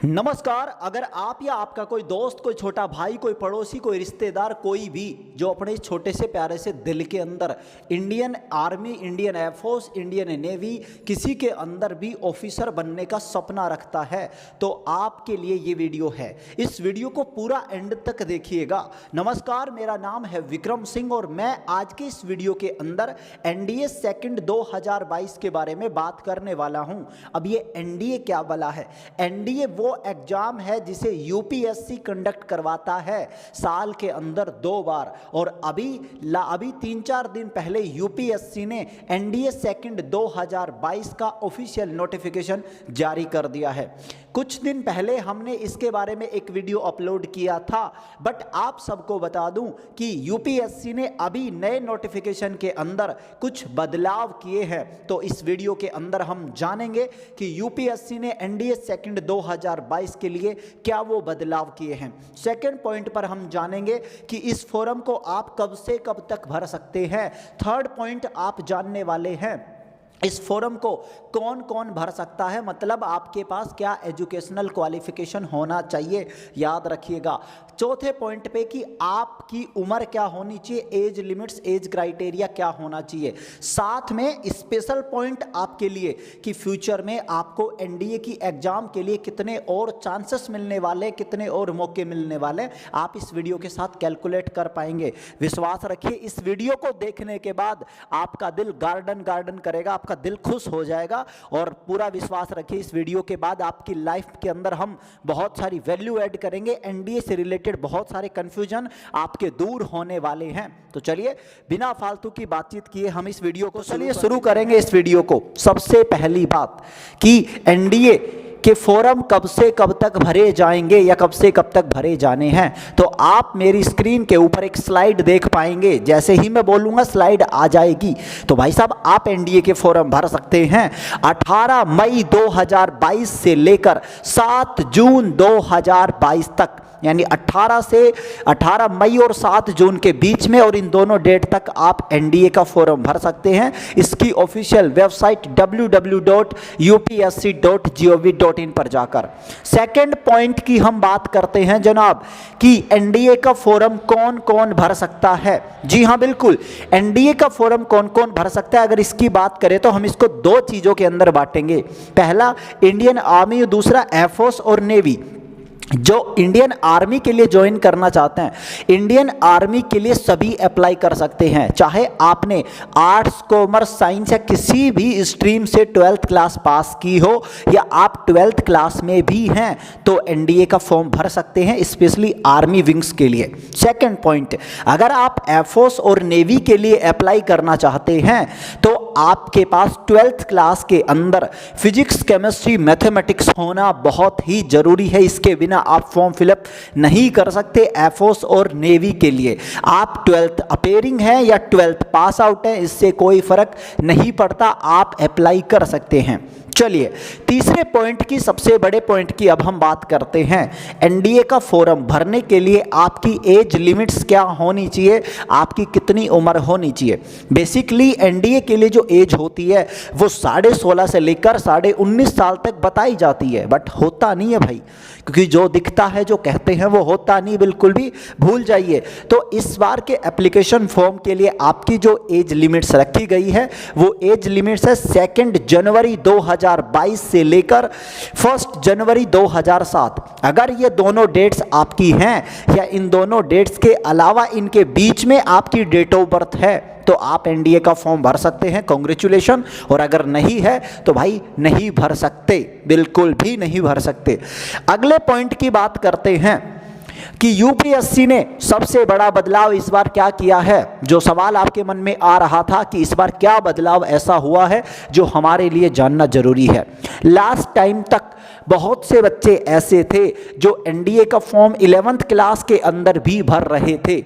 नमस्कार। अगर आप या आपका कोई दोस्त, कोई छोटा भाई, कोई पड़ोसी, कोई रिश्तेदार, कोई भी जो अपने छोटे से प्यारे से दिल के अंदर Indian army, Indian air force, Indian navy, किसी के अंदर भी ऑफिसर बनने का सपना रखता है तो आपके लिए ये वीडियो है। इस वीडियो को पूरा एंड तक देखिएगा। नमस्कार, मेरा नाम है विक्रम सिंह और मैं आज के इस वीडियो के अंदर एनडीए सेकंड 2022 के बारे में बात करने वाला हूं। अब ये एनडीए क्या वाला है? एनडीए वो एग्जाम है जिसे यूपीएससी कंडक्ट करवाता है साल के अंदर 2 बार। और अभी 3-4 दिन पहले यूपीएससी ने एनडीए सेकंड 2022 का ऑफिशियल नोटिफिकेशन जारी कर दिया है। कुछ दिन पहले हमने इसके बारे में एक वीडियो अपलोड किया था, बट आप सबको बता दूं कि यूपीएससी ने अभी नए नोटिफिकेशन के अंदर कुछ बदलाव किए हैं। तो इस वीडियो के अंदर हम जानेंगे कि यूपीएससी ने एनडीए सेकंड 2022 के लिए क्या वो बदलाव किए हैं। सेकंड पॉइंट पर हम जानेंगे कि इस फॉर्म को आप कब से कब तक भर सकते हैं। थर्ड पॉइंट आप जानने वाले हैं, इस फॉर्म को कौन कौन भर सकता है, मतलब आपके पास क्या एजुकेशनल क्वालिफिकेशन होना चाहिए, याद रखिएगा। चौथे पॉइंट पे कि आपकी उम्र क्या होनी चाहिए, एज लिमिट्स, एज क्राइटेरिया क्या होना चाहिए। साथ में स्पेशल पॉइंट आपके लिए कि फ्यूचर में आपको एनडीए की एग्जाम के लिए कितने और चांसेस मिलने वाले, कितने और मौके मिलने वाले, आप इस वीडियो के साथ कैलकुलेट कर पाएंगे। विश्वास रखिए, इस वीडियो को देखने के बाद आपका दिल गार्डन गार्डन करेगा, आपका दिल खुश हो जाएगा। और पूरा विश्वास रखिए, इस वीडियो के बाद आपकी लाइफ के अंदर हम बहुत सारी वैल्यू ऐड करेंगे। एनडीए से रिलेटेड बहुत सारे कंफ्यूजन आपके दूर होने वाले हैं। तो चलिए बिना फालतू की बातचीत किए हम इस वीडियो को शुरू करेंगे। इस वीडियो को सबसे पहली बात कि एनडीए के फॉर्म कब से कब तक भरे जाएंगे या कब से कब तक भरे जाने हैं, तो आप मेरी स्क्रीन के ऊपर एक स्लाइड देख पाएंगे। जैसे ही मैं बोलूँगा स्लाइड आ जाएगी। तो भाई साहब, आप एनडीए के फॉर्म भर सकते हैं 18 मई 2022 से लेकर 7 जून 2022 तक, यानी 18 मई और 7 जून के बीच में, और इन दोनों डेट तक आप एनडीए का फॉर्म भर सकते हैं। इसकी ऑफिशियल वेबसाइट www.upsc.gov.in पर जाकर। सेकंड पॉइंट की हम बात करते हैं जनाब कि एनडीए का फॉर्म कौन कौन भर सकता है। जी हाँ, बिल्कुल, एनडीए का फॉर्म कौन कौन भर सकता है। अगर इसकी बात करें तो हम इसको 2 चीज़ों के अंदर बांटेंगे। पहला इंडियन आर्मी, दूसरा एयरफोर्स और नेवी। जो इंडियन आर्मी के लिए ज्वाइन करना चाहते हैं, इंडियन आर्मी के लिए सभी अप्लाई कर सकते हैं, चाहे आपने आर्ट्स, कॉमर्स, साइंस या किसी भी स्ट्रीम से 12th क्लास पास की हो या आप 12th क्लास में भी हैं तो एनडीए का फॉर्म भर सकते हैं, स्पेशली आर्मी विंग्स के लिए। सेकंड पॉइंट, अगर आप एयरफोर्स और नेवी के लिए अप्लाई करना चाहते हैं तो आपके पास 12th क्लास के अंदर फिजिक्स, केमिस्ट्री, मैथमेटिक्स होना बहुत ही जरूरी है। इसके बिना आप फॉर्म फिलअप नहीं कर सकते एयरफोर्स और नेवी के लिए। आप 12th अपेयरिंग है या 12th पास आउट है, इससे कोई फर्क नहीं पड़ता, आप अप्लाई कर सकते हैं। चलिए तीसरे पॉइंट की, सबसे बड़े पॉइंट की अब हम बात करते हैं। एनडीए का फॉर्म भरने के लिए आपकी एज लिमिट्स क्या होनी चाहिए, आपकी कितनी उम्र होनी चाहिए। बेसिकली एनडीए के लिए जो एज होती है वो 16.5 से लेकर 19.5 साल तक बताई जाती है, बट होता नहीं है भाई, क्योंकि जो दिखता है, जो कहते हैं वो होता नहीं, बिल्कुल भी भूल जाइए। तो इस बार के एप्लीकेशन फॉर्म के लिए आपकी जो एज लिमिट्स रखी गई है वो एज लिमिट्स है 2 जनवरी 2022 से लेकर 1 जनवरी 2007। अगर ये दोनों डेट्स आपकी हैं या इन दोनों डेट्स के अलावा इनके बीच में आपकी डेट ऑफ बर्थ है तो आप एनडीए का फॉर्म भर सकते हैं, कांग्रेचुलेशन। और अगर नहीं है तो भाई नहीं भर सकते, बिल्कुल भी नहीं भर सकते। अगले पॉइंट की बात करते हैं कि यूपीएससी ने सबसे बड़ा बदलाव इस बार क्या किया है। जो सवाल आपके मन में आ रहा था कि इस बार क्या बदलाव ऐसा हुआ है जो हमारे लिए जानना जरूरी है। लास्ट टाइम तक बहुत से बच्चे ऐसे थे जो एनडीए का फॉर्म 11th क्लास के अंदर भी भर रहे थे,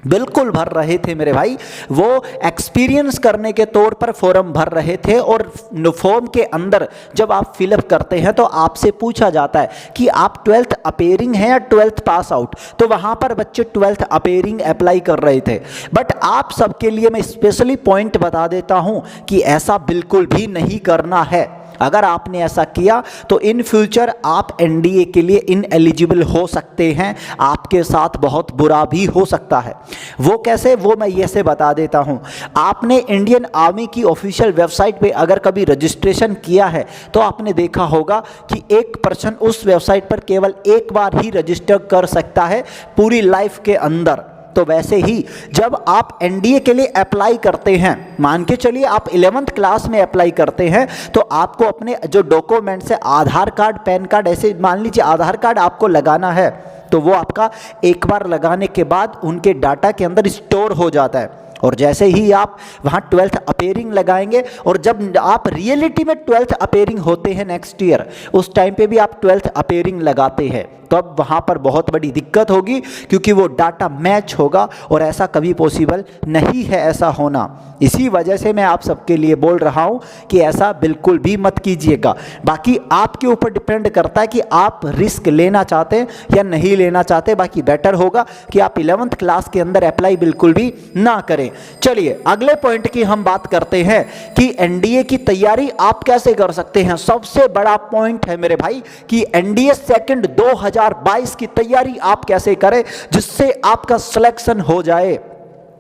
बिल्कुल भर रहे थे मेरे भाई। वो एक्सपीरियंस करने के तौर पर फॉर्म भर रहे थे। और फॉर्म के अंदर जब आप फिलअप करते हैं तो आपसे पूछा जाता है कि आप 12th अपेयरिंग हैं या 12th पास आउट, तो वहाँ पर बच्चे 12th अपेयरिंग अप्लाई कर रहे थे। बट आप सबके लिए मैं स्पेशली पॉइंट बता देता हूँ कि ऐसा बिल्कुल भी नहीं करना है। अगर आपने ऐसा किया तो इन फ्यूचर आप एनडीए के लिए इनएलिजिबल हो सकते हैं, आपके साथ बहुत बुरा भी हो सकता है। वो कैसे, वो मैं ये से बता देता हूं। आपने इंडियन आर्मी की ऑफिशियल वेबसाइट पे अगर कभी रजिस्ट्रेशन किया है तो आपने देखा होगा कि एक पर्सन उस वेबसाइट पर केवल एक बार ही रजिस्टर कर सकता है पूरी लाइफ के अंदर। तो वैसे ही जब आप एनडीए के लिए अप्लाई करते हैं, मान के चलिए आप 11th क्लास में अप्लाई करते हैं, तो आपको अपने जो डॉक्यूमेंट्स है आधार कार्ड, पैन कार्ड, ऐसे मान लीजिए आधार कार्ड आपको लगाना है, तो वो आपका एक बार लगाने के बाद उनके डाटा के अंदर स्टोर हो जाता है। और जैसे ही आप वहाँ 12th अपेयरिंग लगाएंगे, और जब आप रियलिटी में 12th अपेयरिंग होते हैं नेक्स्ट ईयर, उस टाइम पे भी आप 12th अपेयरिंग लगाते हैं, तो अब वहाँ पर बहुत बड़ी दिक्कत होगी, क्योंकि वो डाटा मैच होगा और ऐसा कभी पॉसिबल नहीं है ऐसा होना। इसी वजह से मैं आप सबके लिए बोल रहा हूँ कि ऐसा बिल्कुल भी मत कीजिएगा। बाकी आपके ऊपर डिपेंड करता है कि आप रिस्क लेना चाहते हैं या नहीं लेना चाहते। बाकी बेटर होगा कि आप 11th क्लास के अंदर अप्लाई बिल्कुल भी ना करें। चलिए अगले पॉइंट की हम बात करते हैं कि एनडीए की तैयारी आप कैसे कर सकते हैं। सबसे बड़ा पॉइंट है मेरे भाई कि एनडीए सेकंड 2022 की तैयारी आप कैसे करें जिससे आपका सिलेक्शन हो जाए।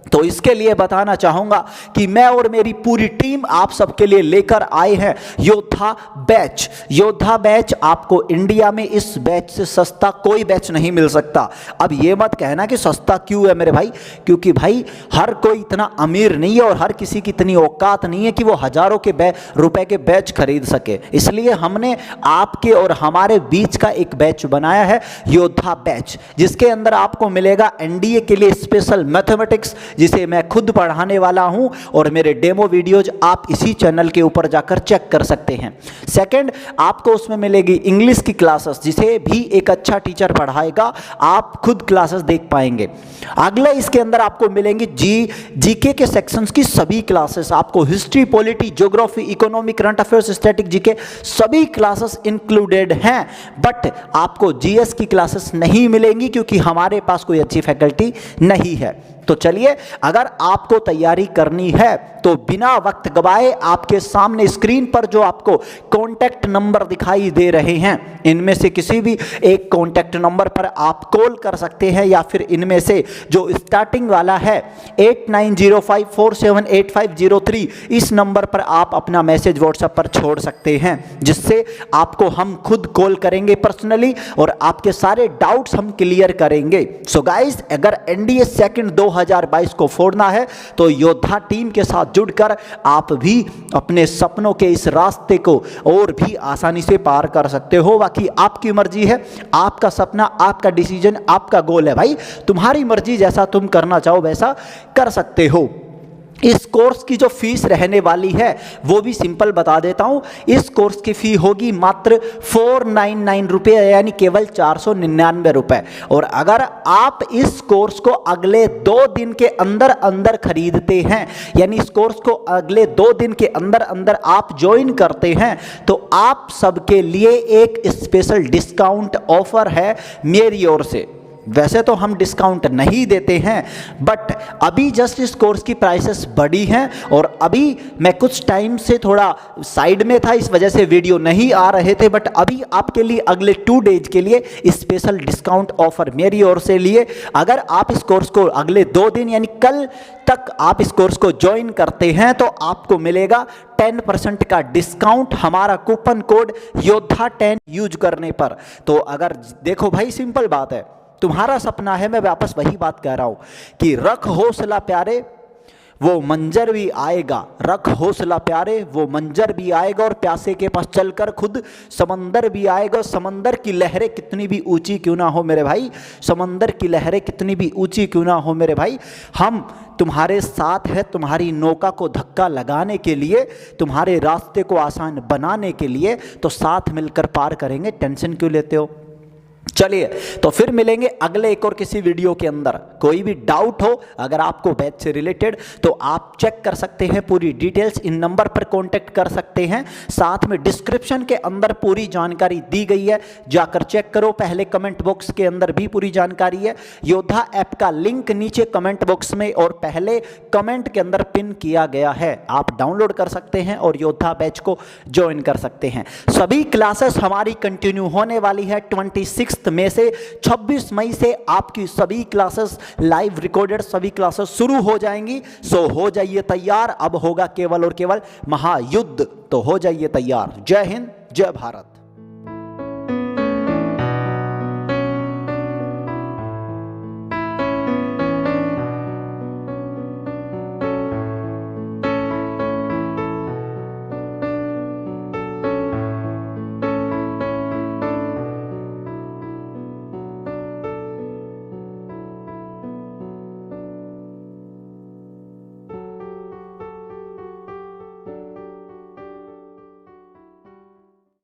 तो इसके लिए बताना चाहूंगा कि मैं और मेरी पूरी टीम आप सबके लिए लेकर आए हैं योद्धा बैच। योद्धा बैच आपको इंडिया में इस बैच से सस्ता कोई बैच नहीं मिल सकता। अब ये मत कहना कि सस्ता क्यों है मेरे भाई, क्योंकि भाई हर कोई इतना अमीर नहीं है और हर किसी की इतनी औकात नहीं है कि वो हजारों के रुपए के बैच खरीद सके। इसलिए हमने आपके और हमारे बीच का एक बैच बनाया है योद्धा बैच, जिसके अंदर आपको मिलेगा एनडीए के लिए स्पेशल मैथमेटिक्स, जिसे मैं खुद पढ़ाने वाला हूं, और मेरे डेमो वीडियोज आप इसी चैनल के ऊपर जाकर चेक कर सकते हैं। सेकंड, आपको उसमें मिलेगी इंग्लिश की क्लासेस, जिसे भी एक अच्छा टीचर पढ़ाएगा, आप खुद क्लासेस देख पाएंगे। अगले इसके अंदर आपको मिलेंगी जीके के सेक्शंस की सभी क्लासेस, आपको history, polity, geography, economy, current affairs, static GK सभी क्लासेस इंक्लूडेड हैं। बट आपको जीएस की क्लासेस नहीं मिलेंगी क्योंकि हमारे पास कोई अच्छी फैकल्टी नहीं है। तो चलिए, अगर आपको तैयारी करनी है तो बिना वक्त गवाए आपके सामने स्क्रीन पर जो आपको कॉन्टैक्ट नंबर दिखाई दे रहे हैं, इनमें से किसी भी एक कॉन्टैक्ट नंबर पर आप कॉल कर सकते हैं, या फिर इनमें से जो स्टार्टिंग वाला है 8905478503, इस नंबर पर आप अपना मैसेज व्हाट्सएप पर छोड़ सकते हैं, जिससे आपको हम खुद कॉल करेंगे पर्सनली और आपके सारे डाउट्स हम क्लियर करेंगे। सो गाइस, अगर एनडीए सेकंड 2022 को फोड़ना है तो योद्धा टीम के साथ जुड़कर आप भी अपने सपनों के इस रास्ते को और भी आसानी से पार कर सकते हो। बाकी आपकी मर्जी है, आपका सपना, आपका डिसीजन, आपका गोल है भाई, तुम्हारी मर्जी, जैसा तुम करना चाहो वैसा कर सकते हो। इस कोर्स की जो फीस रहने वाली है वो भी सिंपल बता देता हूँ। इस कोर्स की फ़ी होगी मात्र 499 रुपये, यानी केवल 499 रुपये। और अगर आप इस कोर्स को अगले 2 दिन के अंदर अंदर खरीदते हैं, यानी इस कोर्स को अगले 2 दिन के अंदर अंदर आप ज्वाइन करते हैं, तो आप सबके लिए एक स्पेशल डिस्काउंट ऑफर है मेरी ओर से। वैसे तो हम डिस्काउंट नहीं देते हैं, बट अभी जस्ट इस कोर्स की प्राइसेस बढ़ी हैं, और अभी मैं कुछ टाइम से थोड़ा साइड में था, इस वजह से वीडियो नहीं आ रहे थे, बट अभी आपके लिए अगले 2 डेज के लिए स्पेशल डिस्काउंट ऑफर मेरी ओर से लिए। अगर आप इस कोर्स को अगले 2 दिन यानी कल तक आप इस कोर्स को ज्वाइन करते हैं तो आपको मिलेगा 10% का डिस्काउंट हमारा कूपन कोड योद्धा 10 यूज करने पर। तो अगर देखो भाई, सिंपल बात है, तुम्हारा सपना है, मैं वापस वही बात कह रहा हूं कि रख हौसला प्यारे वो मंजर भी आएगा, रख हौसला प्यारे वो मंजर भी आएगा, और प्यासे के पास चलकर खुद समंदर भी आएगा। समंदर की लहरें कितनी भी ऊंची क्यों ना हो मेरे भाई, समंदर की लहरें कितनी भी ऊंची क्यों ना हो मेरे भाई, हम तुम्हारे साथ है, तुम्हारी नौका को धक्का लगाने के लिए, तुम्हारे रास्ते को आसान बनाने के लिए। तो साथ मिलकर पार करेंगे, टेंशन क्यों लेते हो। चलिए, तो फिर मिलेंगे अगले एक और किसी वीडियो के अंदर। कोई भी डाउट हो अगर आपको बैच से रिलेटेड, तो आप चेक कर सकते हैं पूरी डिटेल्स, इन नंबर पर कांटेक्ट कर सकते हैं। साथ में डिस्क्रिप्शन के अंदर पूरी जानकारी दी गई है, जाकर चेक करो। पहले कमेंट बॉक्स के अंदर भी पूरी जानकारी है। योद्धा ऐप का लिंक नीचे कमेंट बॉक्स में और पहले कमेंट के अंदर पिन किया गया है, आप डाउनलोड कर सकते हैं और योद्धा बैच को ज्वाइन कर सकते हैं। सभी क्लासेस हमारी कंटिन्यू होने वाली है 26 मई से। 26 मई से आपकी सभी क्लासेस लाइव रिकॉर्डेड सभी क्लासेस शुरू हो जाएंगी। सो हो जाइए तैयार, अब होगा केवल और केवल महायुद्ध, तो हो जाइए तैयार। जय हिंद, जय भारत।